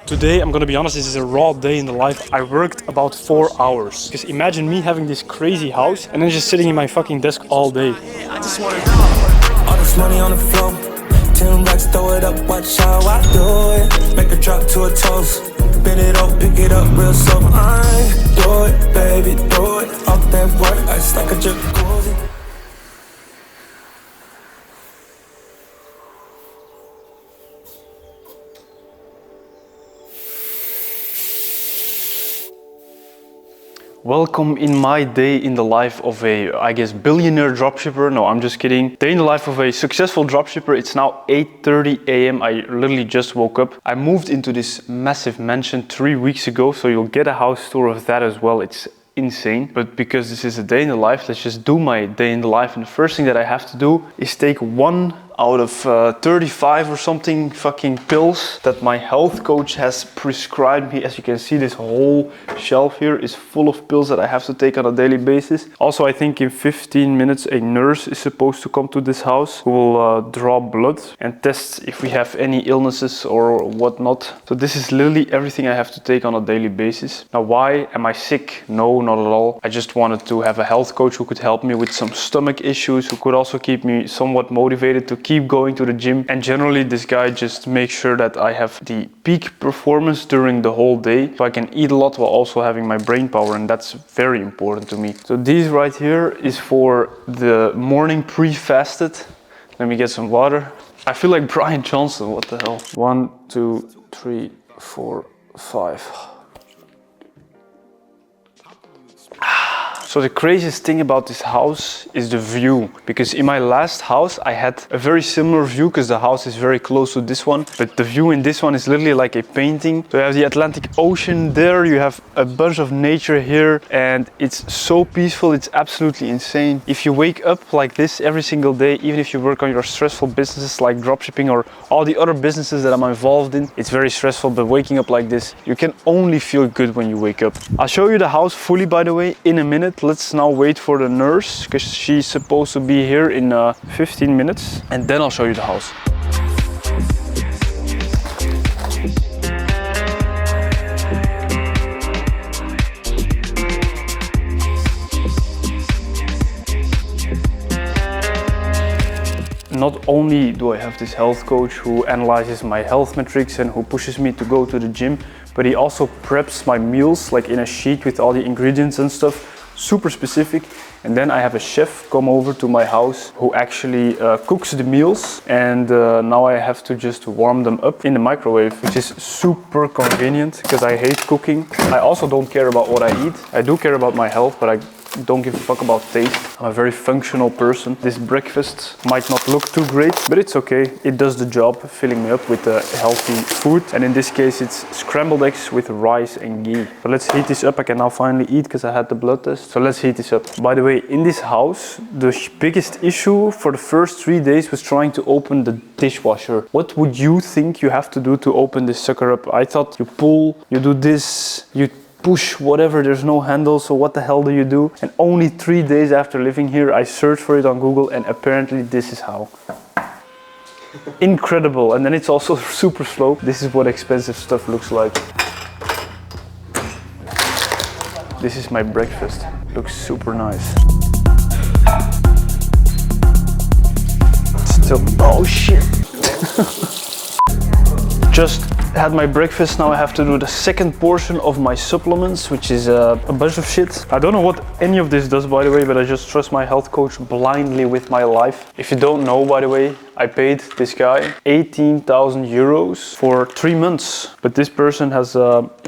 Today, I'm gonna be honest, this is a raw day in the life. I worked about 4 hours. Because imagine me having this crazy house and then just sitting in my fucking desk all day. I just wanna all this money on the floor. 10 racks, throw it up, watch how I do it. Make a drop to a toast. Bend it up, pick it up real slow. I do it, baby, do it. Off that work, ice like a jacuzzi. Welcome in my day in the life of a, I guess, billionaire dropshipper. No, I'm just kidding. Day in the life of a successful dropshipper. It's now 8:30 a.m. I literally just woke up. I moved into this massive mansion 3 weeks ago, so you'll get a house tour of that as well. It's insane. But because this is a day in the life, let's just do my day in the life. And the first thing that I have to do is take 1 out of 35 or something fucking pills that my health coach has prescribed me. As you can see, this whole shelf here is full of pills that I have to take on a daily basis. Also, I think in 15 minutes a nurse is supposed to come to this house who will draw blood and test if we have any illnesses or whatnot. So this is literally everything I have to take on a daily basis. Now, why am I sick? No, not at all. I just wanted to have a health coach who could help me with some stomach issues, who could also keep me somewhat motivated to keep going to the gym. And generally this guy just makes sure that I have the peak performance during the whole day, so I can eat a lot while also having my brain power, and that's very important to me. So these right here is for the morning pre-fasted. Let me get some water. I feel like Brian Johnson, what the hell. 1, 2, 3, 4, 5. So the craziest thing about this house is the view, because in my last house I had a very similar view because the house is very close to this one, but the view in this one is literally like a painting. So you have the Atlantic Ocean there, you have a bunch of nature here, and it's so peaceful, it's absolutely insane. If you wake up like this every single day, even if you work on your stressful businesses like dropshipping or all the other businesses that I'm involved in, it's very stressful, but waking up like this, you can only feel good when you wake up. I'll show you the house fully, by the way, in a minute. Let's now wait for the nurse because she's supposed to be here in 15 minutes, and then I'll show you the house. Not only do I have this health coach who analyzes my health metrics and who pushes me to go to the gym, but he also preps my meals like in a sheet with all the ingredients and stuff, super specific. And then I have a chef come over to my house who actually cooks the meals, and now I have to just warm them up in the microwave, which is super convenient because I hate cooking. I also don't care about what I eat. I do care about my health, but I don't give a fuck about taste. I'm a very functional person. This breakfast might not look too great, but it's okay. It does the job, filling me up with healthy food. And in this case, it's scrambled eggs with rice and ghee. So let's heat this up. I can now finally eat because I had the blood test. So let's heat this up. By the way, in this house, the biggest issue for the first 3 days was trying to open the dishwasher. What would you think you have to do to open this sucker up? I thought you pull, you do this, you push whatever, there's no handle, so what the hell do you do? And only 3 days after living here, I searched for it on Google, and apparently this is how. Incredible. And then it's also super slow. This is what expensive stuff looks like. This is my breakfast. Looks super nice. Still, oh shit. Just had my breakfast. Now I have to do the second portion of my supplements, which is a bunch of shit. I don't know what any of this does, by the way, but I just trust my health coach blindly with my life. If you don't know, by the way, I paid this guy 18,000 euros for 3 months. But this person has,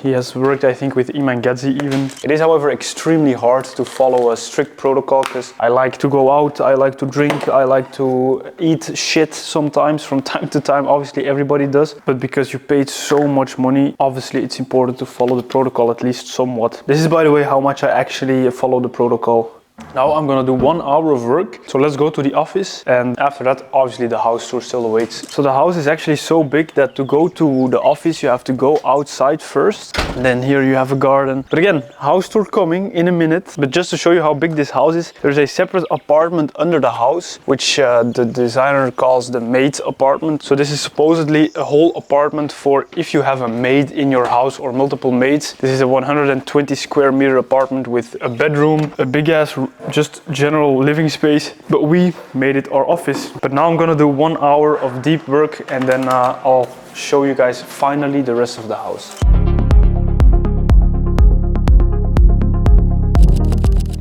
he has worked, I think, with Iman Gadzi even. It is, however, extremely hard to follow a strict protocol because I like to go out, I like to drink, I like to eat shit sometimes from time to time. Obviously, everybody does. But because you paid so much money, obviously, it's important to follow the protocol at least somewhat. This is, by the way, how much I actually follow the protocol. Now I'm gonna do 1 hour of work. So let's go to the office, and after that, obviously the house tour still awaits. So the house is actually so big that to go to the office, you have to go outside first. And then here you have a garden. But again, house tour coming in a minute. But just to show you how big this house is, there's a separate apartment under the house, which the designer calls the maid apartment. So this is supposedly a whole apartment for if you have a maid in your house or multiple maids. This is a 120 square meter apartment with a bedroom, a big ass just general living space, but we made it our office. But now I'm gonna do 1 hour of deep work, and then I'll show you guys finally the rest of the house.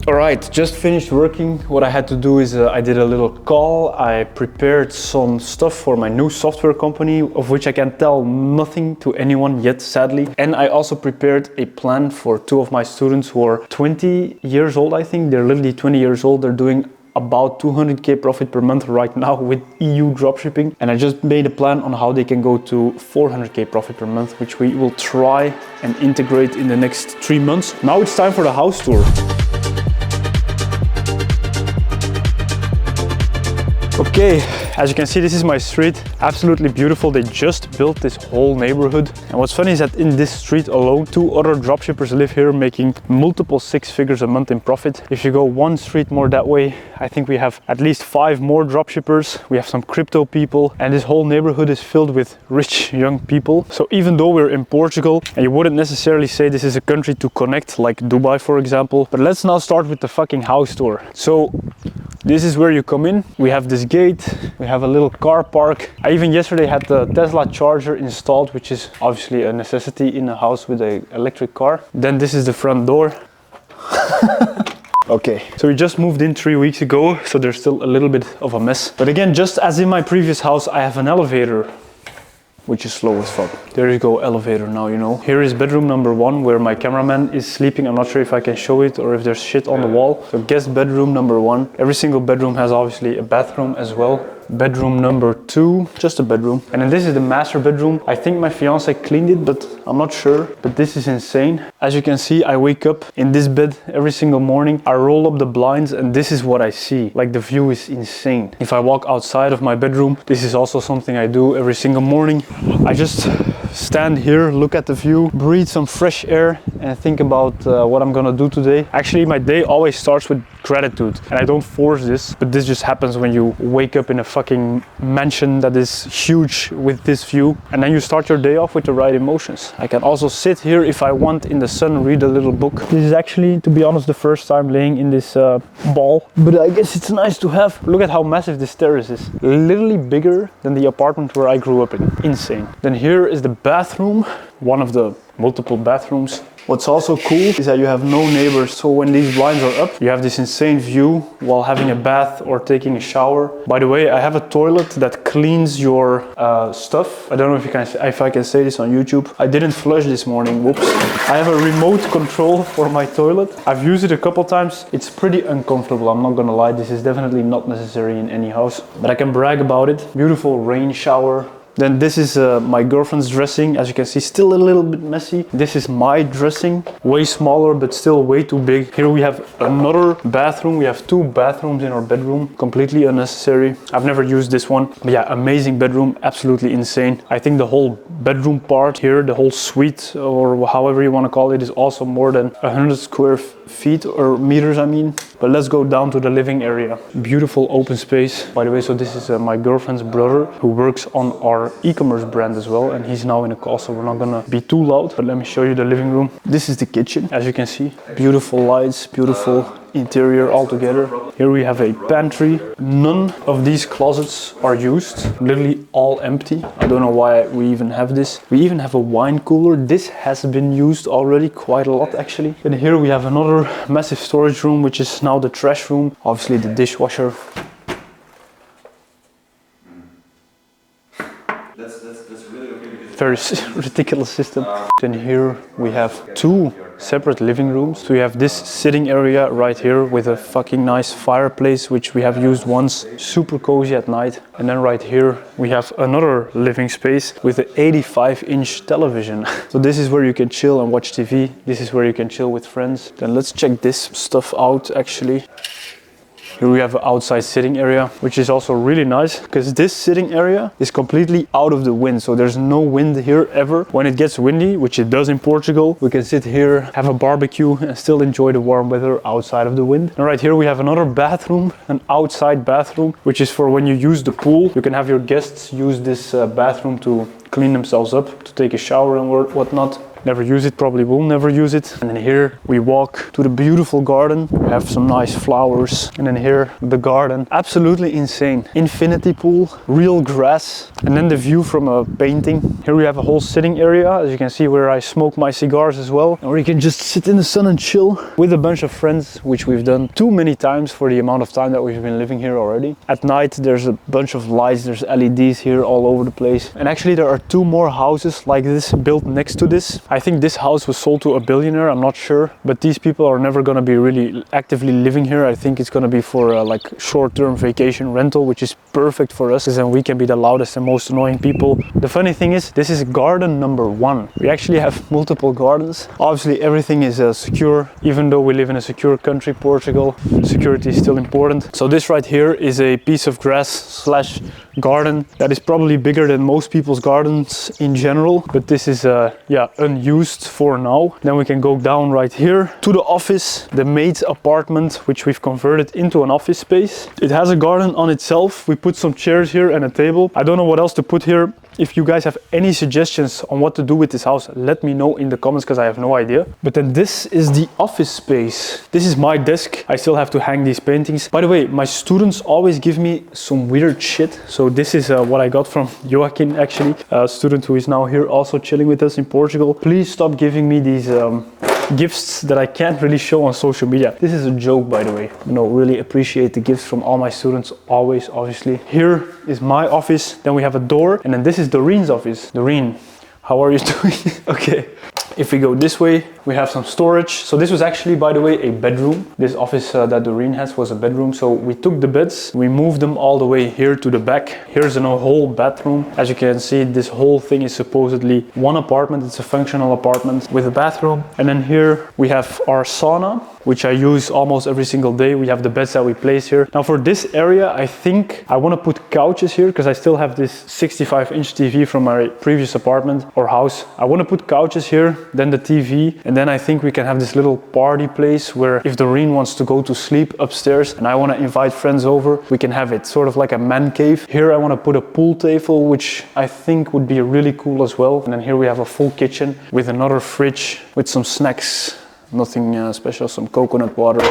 Alright, just finished working. What I had to do is I did a little call. I prepared some stuff for my new software company, of which I can tell nothing to anyone yet, sadly. And I also prepared a plan for 2 of my students who are 20 years old, I think. They're literally 20 years old. They're doing about 200k profit per month right now with EU dropshipping. And I just made a plan on how they can go to 400k profit per month, which we will try and integrate in the next 3 months. Now it's time for the house tour. Okay, as you can see, this is my street. Absolutely beautiful. They just built this whole neighborhood. And what's funny is that in this street alone, 2 other dropshippers live here making multiple 6 figures a month in profit. If you go 1 street more that way, I think we have at least 5 more dropshippers. We have some crypto people, and this whole neighborhood is filled with rich young people. So even though we're in Portugal, and you wouldn't necessarily say this is a country to connect, like Dubai, for example. But let's now start with the fucking house tour. So this is where you come in. We have this gate, we have a little car park. I even yesterday had the Tesla charger installed, which is obviously a necessity in a house with an electric car. Then this is the front door. Okay, so we just moved in 3 weeks ago, so there's still a little bit of a mess. But again, just as in my previous house, I have an elevator, which is slow as fuck. There you go, elevator now, you know. Here is bedroom number 1, where my cameraman is sleeping. I'm not sure if I can show it or if there's shit on the wall. So guest bedroom number 1. Every single bedroom has obviously a bathroom as well. Bedroom number 2, just a bedroom. And then this is the master bedroom. I think my fiance cleaned it, but I'm not sure. But this is insane. As you can see, I wake up in this bed every single morning. I roll up the blinds and this is what I see. Like, the view is insane. If I walk outside of my bedroom, this is also something I do every single morning. I just stand here, look at the view, breathe some fresh air, and think about what I'm gonna do today. Actually, my day always starts with gratitude, and I don't force this, but this just happens when you wake up in a fucking mansion that is huge with this view, and then you start your day off with the right emotions. I can also sit here if I want in the sun, read a little book. This is actually, to be honest, the first time laying in this ball, but I guess it's nice to have. Look at how massive this terrace is. Literally bigger than the apartment where I grew up in. Insane. Then here is the bathroom, one of the multiple bathrooms. What's also cool is that you have no neighbors, so when these blinds are up, you have this insane view while having a bath or taking a shower. By the way, I have a toilet that cleans your stuff. I don't know if I can say this on YouTube. I didn't flush this morning, whoops. I have a remote control for my toilet. I've used it a couple times. It's pretty uncomfortable, I'm not gonna lie. This is definitely not necessary in any house, but I can brag about it. Beautiful rain shower. Then this is my girlfriend's dressing. As you can see, still a little bit messy. This is my dressing, way smaller, but still way too big. Here we have another bathroom. We have 2 bathrooms in our bedroom, completely unnecessary. I've never used this one, but yeah, amazing bedroom, absolutely insane. I think the whole bedroom part here, the whole suite, or however you want to call it, is also more than 100 square feet or meters, I mean. But let's go down to the living area. Beautiful open space. By the way, so this is my girlfriend's brother who works on our e-commerce brand as well, and he's now in a call, so we're not gonna be too loud, but let me show you the living room. This is the kitchen, as you can see. Beautiful lights, beautiful interior altogether. Here we have a pantry. None of these closets are used, literally all empty. I don't know why we even have this. We even have a wine cooler. This has been used already quite a lot, actually. And here we have another massive storage room, which is now the trash room. Obviously the dishwasher. That's really okay because very ridiculous system. Then here we have 2 separate living rooms. So we have this sitting area right here with a fucking nice fireplace, which we have used once, super cozy at night. And then right here we have another living space with an 85-inch television. So this is where you can chill and watch TV. This is where you can chill with friends. Then let's check this stuff out actually. Here we have an outside sitting area, which is also really nice because this sitting area is completely out of the wind. So there's no wind here ever. When it gets windy, which it does in Portugal, we can sit here, have a barbecue and still enjoy the warm weather outside of the wind. And right here we have another bathroom, an outside bathroom, which is for when you use the pool. You can have your guests use this bathroom to clean themselves up, to take a shower and whatnot. Never use it, probably will never use it. And then here we walk to the beautiful garden. We have some nice flowers. And then here, the garden. Absolutely insane. Infinity pool, real grass. And then the view from a painting. Here we have a whole sitting area, as you can see, where I smoke my cigars as well. And where you can just sit in the sun and chill with a bunch of friends, which we've done too many times for the amount of time that we've been living here already. At night, there's a bunch of lights. There's LEDs here all over the place. And actually there are 2 more houses like this built next to this. I think this house was sold to a billionaire, I'm not sure, but these people are never going to be really actively living here. I think it's going to be for like short-term vacation rental, which is perfect for us because then we can be the loudest and most annoying people. The funny thing is, this is garden number 1. We actually have multiple gardens. Obviously everything is secure, even though we live in a secure country, Portugal. Security is still important. So this right here is a piece of grass slash garden that is probably bigger than most people's gardens in general, but this is unused for now. Then we can go down right here to the office, the maid's apartment, which we've converted into an office space. It has a garden on itself. We put some chairs here and a table. I don't know what else to put here. If you guys have any suggestions on what to do with this house, let me know in the comments because I have no idea. But then this is the office space. This is my desk. I still have to hang these paintings. By the way, my students always give me some weird shit. So this is what I got from Joaquin, actually, a student who is now here also chilling with us in Portugal. Please stop giving me these gifts that I can't really show on social media. This is a joke, by the way. Really appreciate the gifts from all my students, always, obviously. Here is my office. Then we have a door, and then this is Doreen's office. Doreen, how are you doing? Okay. If we go this way, we have some storage. So this was actually, by the way, a bedroom. This office that Doreen has was a bedroom. So we took the beds, we moved them all the way here to the back. Here's a whole bathroom. As you can see, this whole thing is supposedly one apartment. It's a functional apartment with a bathroom. And then here we have our sauna, which I use almost every single day. We have the beds that we place here. Now for this area, I think I want to put couches here because I still have this 65-inch TV from my previous apartment or house. I want to put couches here, then the TV, and then I think we can have this little party place where if Doreen wants to go to sleep upstairs and I want to invite friends over, we can have it sort of like a man cave. Here I want to put a pool table, which I think would be really cool as well. And then here we have a full kitchen with another fridge with some snacks. Nothing special, some coconut water,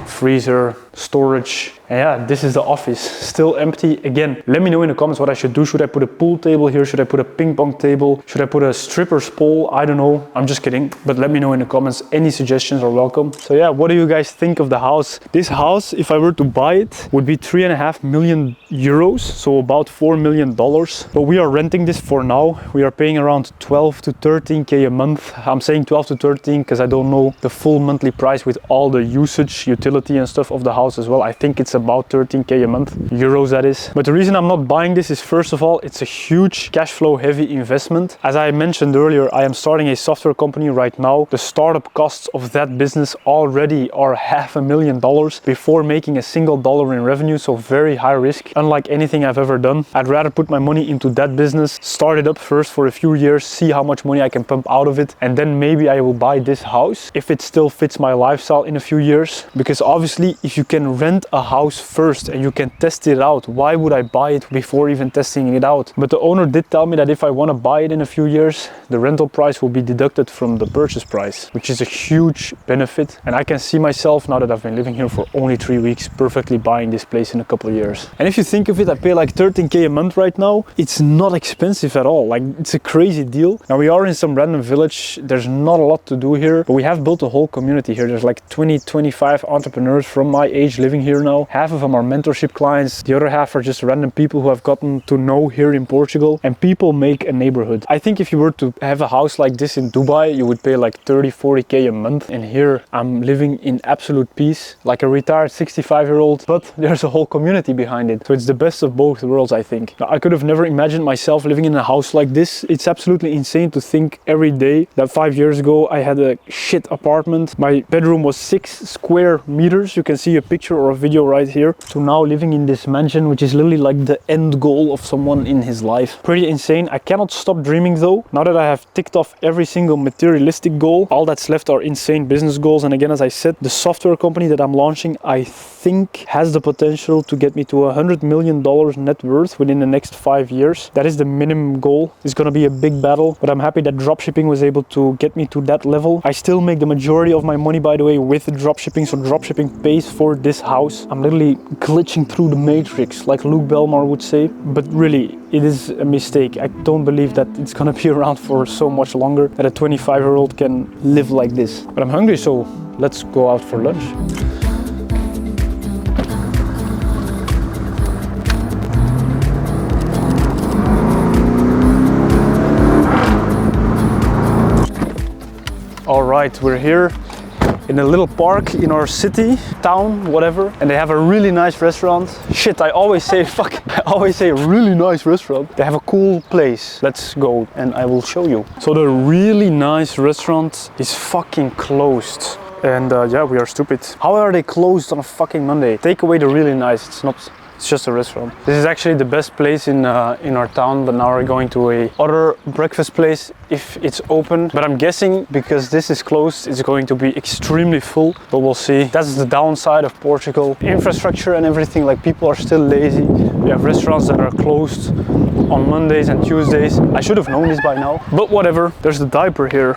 freezer, storage. And yeah, this is the office, still empty. Again, let me know in the comments what I should do. Should I put a pool table here? Should I put a ping pong table? Should I put a stripper's pole? I don't know, I'm just kidding. But let me know in the comments, any suggestions are welcome. So yeah, what do you guys think of the house? This house, if I were to buy it, would be 3.5 million euros, so about $4 million. But we are renting this for now. We are paying around 12 to 13K a month. I'm saying 12 to 13 because I don't know the full monthly price with all the usage, utility and stuff of the house as well. I think it's about 13K a month, euros that is. But the reason I'm not buying this is, first of all, it's a huge cash flow heavy investment. As I mentioned earlier, I am starting a software company right now. The startup costs of that business already are $500,000 before making a single dollar in revenue, so very high risk. Unlike anything I've ever done, I'd rather put my money into that business, start it up first for a few years, see how much money I can pump out of it, and then maybe I will buy this house if it still fits my lifestyle in a few years. Because obviously, if you can rent a house first and you can test it out, why would I buy it before even testing it out? But the owner did tell me that if I want to buy it in a few years, the rental price will be deducted from the purchase price, which is a huge benefit. And I can see myself, now that I've been living here for only 3 weeks, perfectly buying this place in a couple of years. And if you think of it, I pay like 13K a month right now. It's not expensive at all. Like, it's a crazy deal. Now we are in some random village. There's not a lot to do here, but we have built a whole community here. There's like 20-25 entrepreneurs entrepreneurs from my age living here now. Half of them are mentorship clients. The other half are just random people who I've gotten to know here in Portugal. And people make a neighborhood. I think if you were to have a house like this in Dubai, you would pay like 30, 40K a month. And here I'm living in absolute peace, like a retired 65-year-old, but there's a whole community behind it. So it's the best of both worlds, I think. I could have never imagined myself living in a house like this. It's absolutely insane to think every day that 5 years ago I had a shit apartment. My bedroom was 6 square meters. You can see a picture or a video right here. To now living in this mansion, which is literally like the end goal of someone in his life. Pretty insane. I cannot stop dreaming though. Now that I have ticked off every single materialistic goal, all that's left are insane business goals. And again, as I said, the software company that I'm launching, I think has the potential to get me to $100 million net worth within the next 5 years. That is the minimum goal. It's going to be a big battle, but I'm happy that dropshipping was able to get me to that level. I still make the majority of my money, by the way, with dropshipping. So dropshipping pays for this house. I'm literally glitching through the matrix, like Luke Belmar would say. But really, it is a mistake. I don't believe that it's going to be around for so much longer, that a 25-year-old can live like this. But I'm hungry, so let's go out for lunch. All right, we're here in a little park in our city, town, whatever, and they have a really nice restaurant. Shit, I always say a really nice restaurant. They have a cool place. Let's go and I will show you. So the really nice restaurant is fucking closed. And yeah, we are stupid. How are they closed on a fucking Monday? Take away the really nice, it's just a restaurant. This is actually the best place in our town, but now we're going to a other breakfast place if it's open. But I'm guessing because this is closed, it's going to be extremely full, but we'll see. That's the downside of Portugal. Infrastructure and everything, like people are still lazy. We have restaurants that are closed on Mondays and Tuesdays. I should have known this by now, but whatever. There's the diaper here.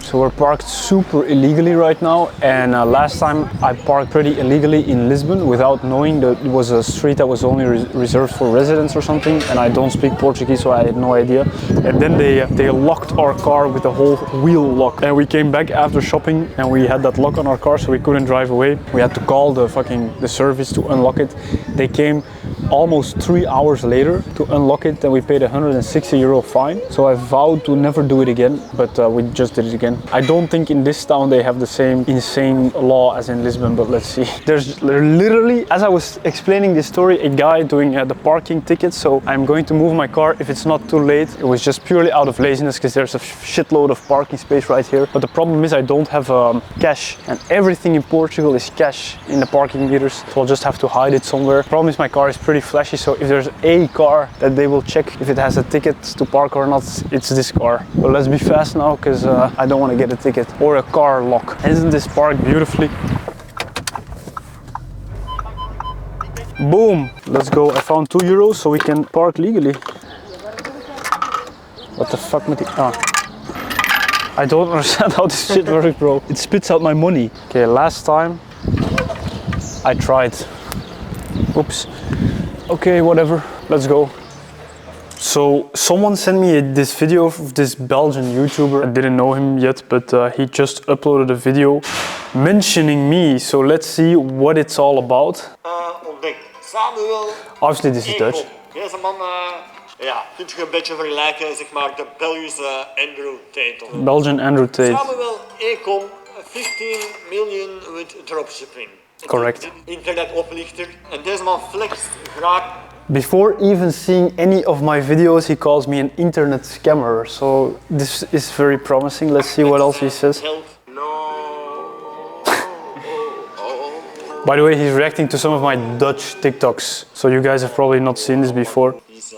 So we're parked super illegally right now, and last time I parked pretty illegally in Lisbon without knowing that it was a street that was only reserved for residents or something, and I don't speak Portuguese, so I had no idea. And then they locked our car with a whole wheel lock, and we came back after shopping and we had that lock on our car, so we couldn't drive away. We had to call the service to unlock it. They came almost 3 hours later to unlock it, and we paid €160 fine. So I vowed to never do it again, but we just did it again. I don't think in this town they have the same insane law as in Lisbon, but let's see. There's literally, as I was explaining this story, a guy doing the parking tickets. So I'm going to move my car if it's not too late. It was just purely out of laziness because there's a shitload of parking space right here. But the problem is I don't have cash, and everything in Portugal is cash in the parking meters. So I'll just have to hide it somewhere. The problem is my car is pretty flashy, so if there's a car that they will check if it has a ticket to park or not, it's this car. But let's be fast now because I don't want to get a ticket or a car lock. Isn't this park beautifully? Boom! Let's go. I found €2 so we can park legally. What the fuck with the... I don't understand how this shit works, bro. It spits out my money. Okay, last time I tried. Oops. Okay, whatever. Let's go. So someone sent me this video of this Belgian YouTuber. I didn't know him yet, but he just uploaded a video mentioning me. So let's see what it's all about. Samuel. Obviously this is Dutch. Deze man, ja, kun je een beetje vergelijken, zeg maar, de Belgische Andrew Tate. Belgian Andrew Tate. Samuel Ecom, 15 million with dropshipping. Correct. Internet oplichter. En deze man flext graag. Before even seeing any of my videos, he calls me an internet scammer. So this is very promising. Let's see what else he says. By the way, he's reacting to some of my Dutch TikToks. So you guys have probably not seen this before. This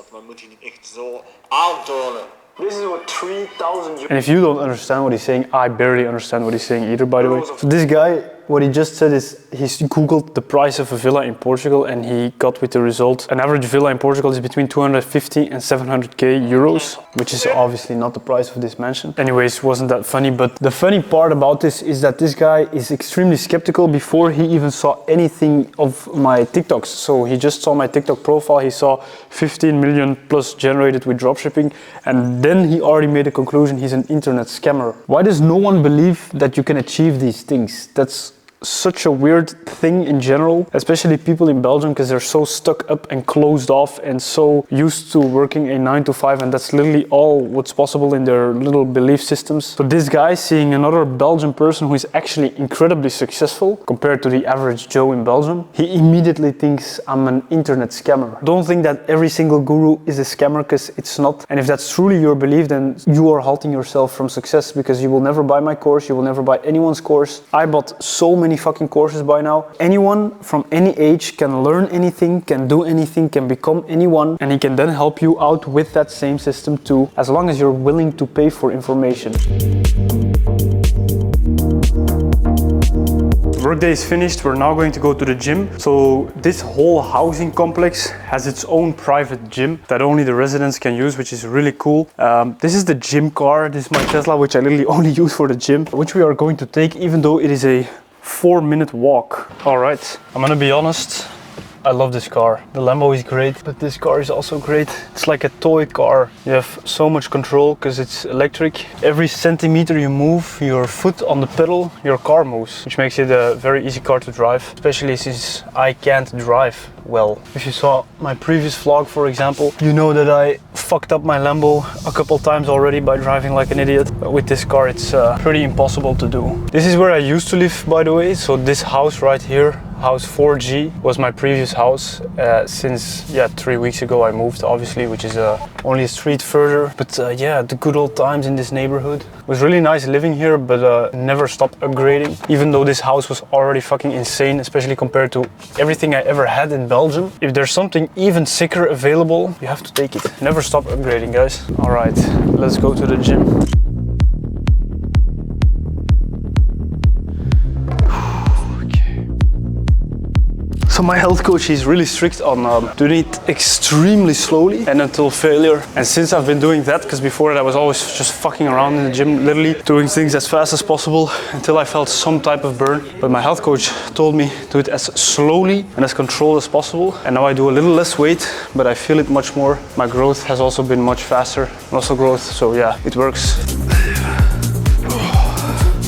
is what 3,000. And if you don't understand what he's saying, I barely understand what he's saying either, by the way. So this guy, what he just said is he's googled the price of a villa in Portugal and he got with the result. An average villa in Portugal is between 250 and 700k euros, which is obviously not the price of this mansion. Anyways, wasn't that funny, but the funny part about this is that this guy is extremely skeptical before he even saw anything of my TikToks. So he just saw my TikTok profile, he saw 15 million plus generated with dropshipping, and then he already made a conclusion he's an internet scammer. Why does no one believe that you can achieve these things? That's such a weird thing in general, especially people in Belgium, because they're so stuck up and closed off and so used to working a 9 to 5, and that's literally all what's possible in their little belief systems. So this guy seeing another Belgian person who is actually incredibly successful compared to the average Joe in Belgium, he immediately thinks I'm an internet scammer. Don't think that every single guru is a scammer, because it's not. And if that's truly your belief, then you are halting yourself from success, because you will never buy my course, you will never buy anyone's course. I bought so many fucking courses by now. Anyone from any age can learn anything, can do anything, can become anyone, and he can then help you out with that same system too, as long as you're willing to pay for information. Workday is finished, we're now going to go to the gym. So this whole housing complex has its own private gym that only the residents can use, which is really cool. This is the gym car, this is my Tesla, which I literally only use for the gym, which we are going to take even though it is a 4-minute walk. All right, I'm gonna be honest, I love this car. The Lambo is great, but this car is also great. It's like a toy car. You have so much control because it's electric. Every centimeter you move your foot on the pedal, your car moves, which makes it a very easy car to drive, especially since I can't drive well. If you saw my previous vlog, for example, you know that I fucked up my Lambo a couple times already by driving like an idiot. But with this car, it's pretty impossible to do. This is where I used to live, by the way. So this house right here, house 4G, was my previous house. Since 3 weeks ago I moved, obviously, which is only a street further. But yeah, the good old times in this neighborhood. It was really nice living here, but never stopped upgrading. Even though this house was already fucking insane, especially compared to everything I ever had in Belgium. If there's something even sicker available, you have to take it. Never stop upgrading, guys. All right, let's go to the gym. So my health coach is really strict on doing it extremely slowly and until failure. And since I've been doing that, because before that I was always just fucking around in the gym, literally doing things as fast as possible until I felt some type of burn. But my health coach told me do it as slowly and as controlled as possible. And now I do a little less weight, but I feel it much more. My growth has also been much faster, muscle growth. So yeah, it works.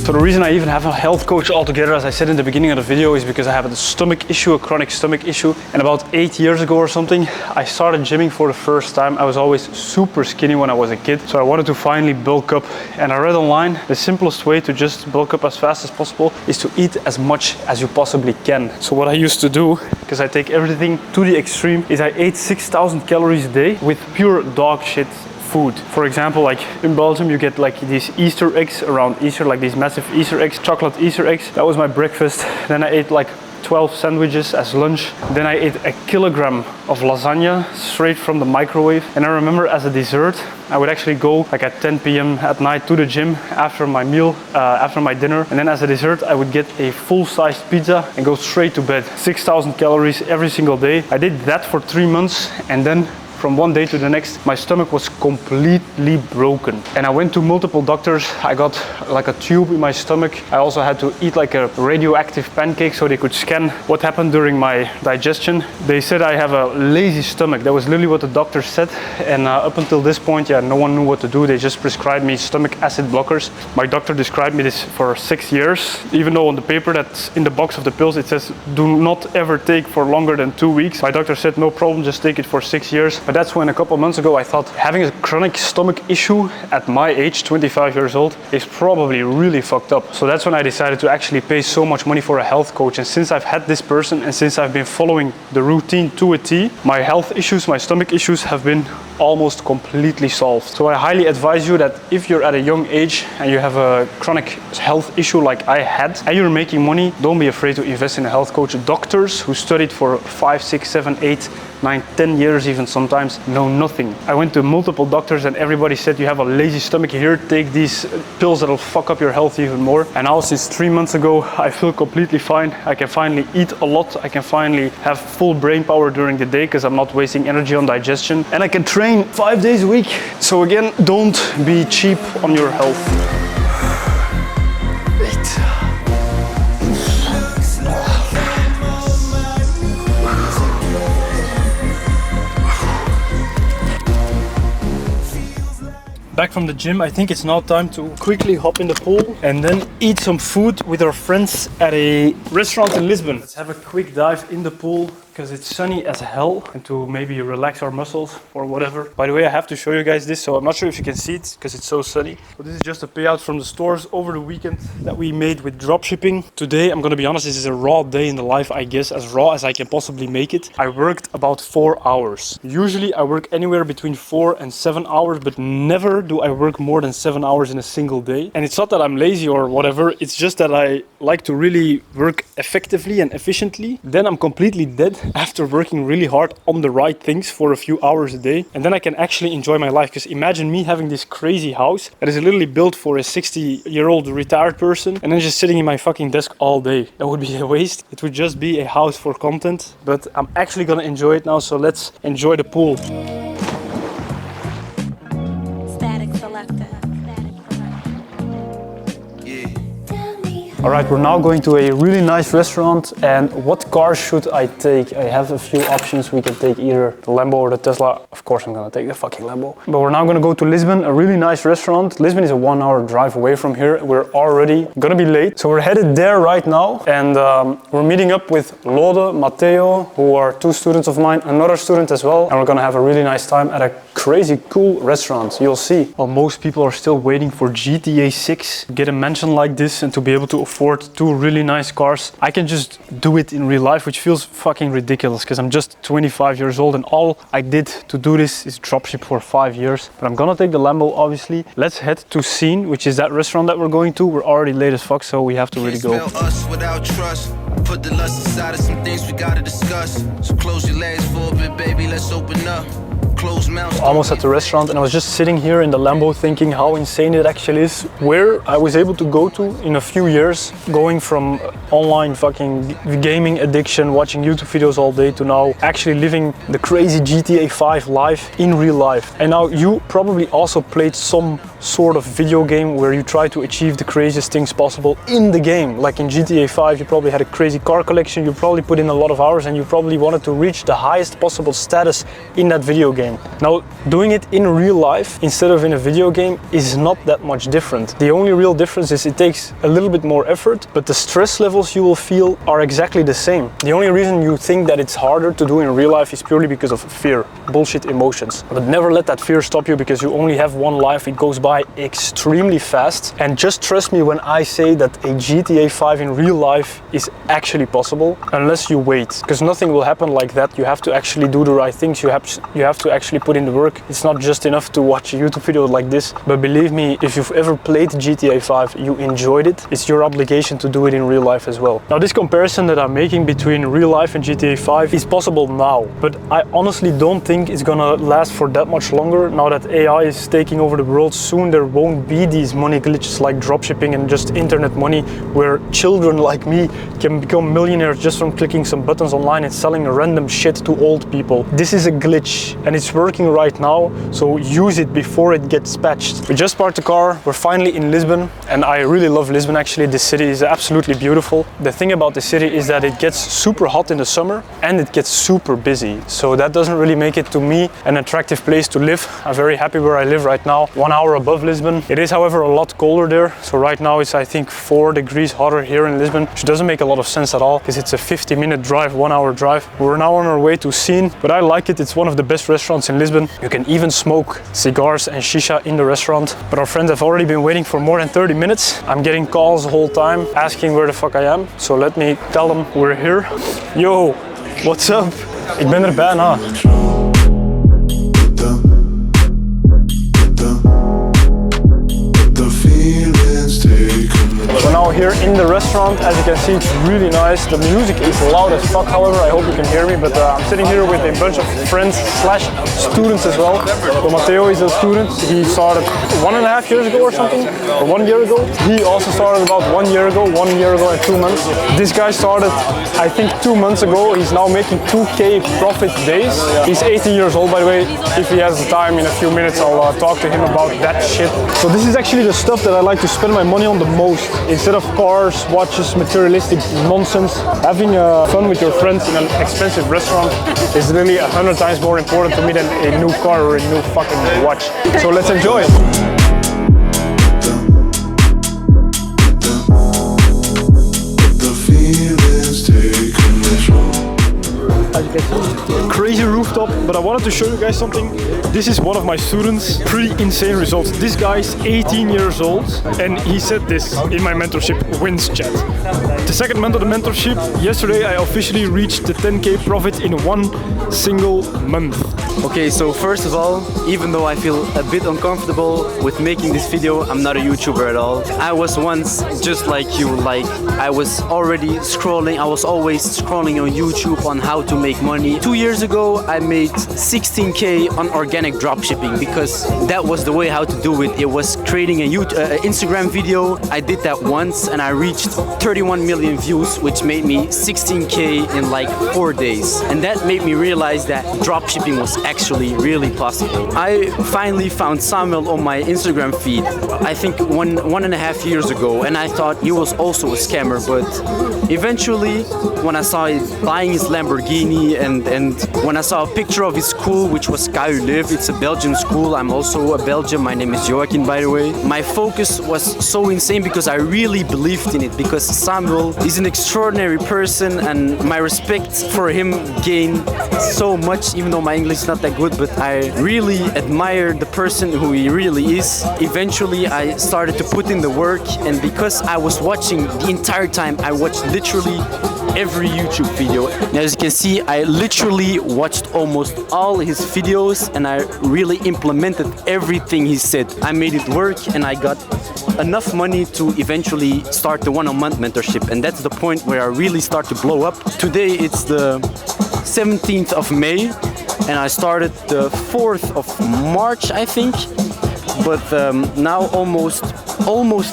So the reason I even have a health coach altogether, as I said in the beginning of the video, is because I have a stomach issue, a chronic stomach issue. And about 8 years ago or something, I started gymming for the first time. I was always super skinny when I was a kid. So I wanted to finally bulk up. And I read online, the simplest way to just bulk up as fast as possible is to eat as much as you possibly can. So what I used to do, because I take everything to the extreme, is I ate 6,000 calories a day with pure dog shit food. For example, like in Belgium, you get like these Easter eggs around Easter, like these massive Easter eggs, chocolate Easter eggs. That was my breakfast. Then I ate like 12 sandwiches as lunch. Then I ate a kilogram of lasagna straight from the microwave. And I remember as a dessert, I would actually go like at 10 p.m. at night to the gym after my meal, after my dinner. And then as a dessert, I would get a full-sized pizza and go straight to bed. 6,000 calories every single day. I did that for 3 months, and then from one day to the next, my stomach was completely broken. And I went to multiple doctors. I got like a tube in my stomach. I also had to eat like a radioactive pancake so they could scan what happened during my digestion. They said I have a lazy stomach. That was literally what the doctor said. And up until this point, no one knew what to do. They just prescribed me stomach acid blockers. My doctor described me this for 6 years, even though on the paper that's in the box of the pills, it says do not ever take for longer than 2 weeks. My doctor said no problem, just take it for 6 years. But that's when a couple months ago I thought having a chronic stomach issue at my age, 25 years old, is probably really fucked up. So that's when I decided to actually pay so much money for a health coach. And since I've had this person and since I've been following the routine to a T, my health issues, my stomach issues have been almost completely solved. So I highly advise you that if you're at a young age and you have a chronic health issue like I had and you're making money, don't be afraid to invest in a health coach. Doctors who studied for 5, 6, 7, 8, 9, 10 years even sometimes know nothing. I went to multiple doctors and everybody said you have a lazy stomach, here, take these pills that'll fuck up your health even more. And now since 3 months ago, I feel completely fine. I can finally eat a lot. I can finally have full brain power during the day because I'm not wasting energy on digestion. And I can train 5 days a week. So again, don't be cheap on your health. back from the gym. I think it's now time to quickly hop in the pool and then eat some food with our friends at a restaurant in Lisbon. Let's have a quick dive in the pool because it's sunny as hell, and to maybe relax our muscles or whatever. By the way, I have to show you guys this, so I'm not sure if you can see it because it's so sunny. But this is just a payout from the stores over the weekend that we made with dropshipping. Today, I'm gonna be honest, this is a raw day in the life, I guess, as raw as I can possibly make it. I worked about 4 hours. Usually I work anywhere between 4 and 7 hours, but never do I work more than 7 hours in a single day. And it's not that I'm lazy or whatever, it's just that I like to really work effectively and efficiently. Then I'm completely dead after working really hard on the right things for a few hours a day, and then I can actually enjoy my life. Because imagine me having this crazy house that is literally built for a 60-year-old retired person, and then just sitting in my fucking desk all day. That would be a waste. It would just be a house for content, but I'm actually gonna enjoy it now, so let's enjoy the pool. Alright, we're now going to a really nice restaurant, and what car should I take? I have a few options. We can take either the Lambo or the Tesla. Of course I'm gonna take the fucking Lambo. But we're now gonna go to Lisbon, a really nice restaurant. Lisbon is a 1 hour drive away from here. We're already gonna be late, so we're headed there right now, and we're meeting up with Lode, Matteo, who are 2 students of mine, another student as well, and we're gonna have a really nice time at a crazy cool restaurant. You'll see. Well, most people are still waiting for GTA 6, get a mansion like this, and to be able to afford 2 really nice cars. I can just do it in real life, which feels fucking ridiculous because I'm just 25 years old and all I did to do this is dropship for 5 years. But I'm gonna take the Lambo, obviously. Let's head to Scene, which is that restaurant that we're going to. We're already late as fuck, so we have to really go. Put the lust aside of some things we gotta discuss. So close your legs for a bit, baby, let's open up. Almost at the restaurant, and I was just sitting here in the Lambo thinking how insane it actually is, where I was able to go to in a few years, going from online fucking gaming addiction, watching YouTube videos all day, to now actually living the crazy GTA 5 life in real life. And now you probably also played some sort of video game where you try to achieve the craziest things possible in the game. Like in GTA 5, you probably had a crazy car collection, you probably put in a lot of hours, and you probably wanted to reach the highest possible status in that video game. Now, doing it in real life instead of in a video game is not that much different. The only real difference is it takes a little bit more effort, but the stress levels you will feel are exactly the same. The only reason you think that it's harder to do in real life is purely because of fear, bullshit emotions. But never let that fear stop you, because you only have one life. It goes by extremely fast. And just trust me when I say that a GTA 5 in real life is actually possible, unless you wait, because nothing will happen like that. You have to actually do the right things. You have to actually put in the work. It's not just enough to watch a YouTube video like this, but believe me, if you've ever played GTA 5, you enjoyed it, it's your obligation to do it in real life as well. Now, this comparison that I'm making between real life and GTA 5 is possible now, but I honestly don't think it's gonna last for that much longer. Now that AI is taking over the world, soon there won't be these money glitches like dropshipping and just internet money, where children like me can become millionaires just from clicking some buttons online and selling random shit to old people. This is a glitch, and it's working right now, so use it before it gets patched. We just parked the car, we're finally in Lisbon, and I really love Lisbon actually. This city is absolutely beautiful. The thing about the city is that it gets super hot in the summer and it gets super busy, so that doesn't really make it, to me, an attractive place to live. I'm very happy where I live right now, 1 hour above Lisbon. It is, however, a lot colder there, so right now it's, I think, 4 degrees hotter here in Lisbon, which doesn't make a lot of sense at all because it's a 50-minute drive, 1 hour drive. We're now on our way to Scene, but I like it. It's one of the best restaurants in Lisbon. You can even smoke cigars and shisha in the restaurant. But our friends have already been waiting for more than 30 minutes. I'm getting calls the whole time asking where the fuck I am. So let me tell them we're here. Yo, what's up? Ik ben er bijna. We're now here in the restaurant. As you can see, it's really nice. The music is loud as fuck, however, I hope you can hear me, but I'm sitting here with a bunch of friends slash students as well. So Matteo is a student. He started 1.5 years ago or something, or 1 year ago. He also started about 1 year ago and 2 months. This guy started, I think, 2 months ago. He's now making 2K profit days. He's 18 years old, by the way. If he has the time, in a few minutes, I'll talk to him about that shit. So this is actually the stuff that I like to spend my money on the most. Instead of cars cars, watches, materialistic nonsense. Having fun with your friends in an expensive restaurant is really 100 times more important to me than a new car or a new fucking watch. So let's enjoy it. As you can see, crazy rooftop, but I wanted to show you guys something. This is one of my students, pretty insane results. This guy's 18 years old and he said this in my mentorship wins chat. The second month of the mentorship, yesterday I officially reached the 10k profit in one single month. Okay, so first of all, even though I feel a bit uncomfortable with making this video, I'm not a YouTuber at all. I was once just like you, like I was already scrolling, I was always scrolling on YouTube on how to make money. 2 years ago, I made 16k on organic dropshipping because that was the way how to do it. It was creating a Instagram video. I did that once and I reached 31 million views, which made me 16k in like 4 days. And that made me realize that dropshipping was actually really possible. I finally found Samuel on my Instagram feed, I think one and a half years ago, and I thought he was also a scammer, but eventually when I saw him buying his Lamborghini and when I saw a picture of his school, which was KU Live, it's a Belgian school, I'm also a Belgian, my name is Joachim by the way, my focus was so insane because I really believed in it, because Samuel is an extraordinary person and my respect for him gained so much, even though my English is not that good, but I really admire the person who he really is. Eventually I started to put in the work, and because I was watching the entire time, I watched literally every YouTube video. Now, as you can see, I literally watched almost all his videos and I really implemented everything he said. I made it work and I got enough money to eventually start the one-on-one mentorship, and that's the point where I really start to blow up. Today it's the 17th of May and I started the 4th of March, I think. But now almost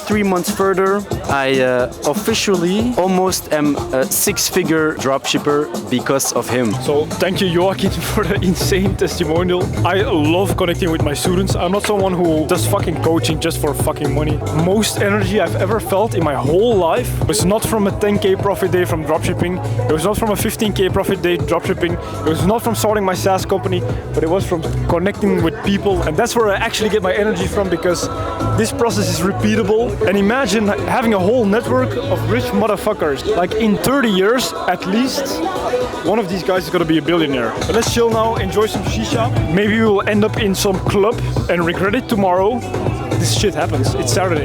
3 months further, I officially almost am a 6-figure dropshipper because of him. So thank you, Joachim, for the insane testimonial. I love connecting with my students. I'm not someone who does fucking coaching just for fucking money. Most energy I've ever felt in my whole life was not from a 10k profit day from dropshipping. It was not from a 15k profit day dropshipping. It was not from starting my SaaS company, but it was from connecting with people. And that's where I actually get my energy from, because this process is repeatable. And imagine having a whole network of rich motherfuckers. Like in 30 years, at least, one of these guys is gonna be a billionaire. But let's chill now, enjoy some shisha. Maybe we will end up in some club and regret it tomorrow. This shit happens. It's Saturday.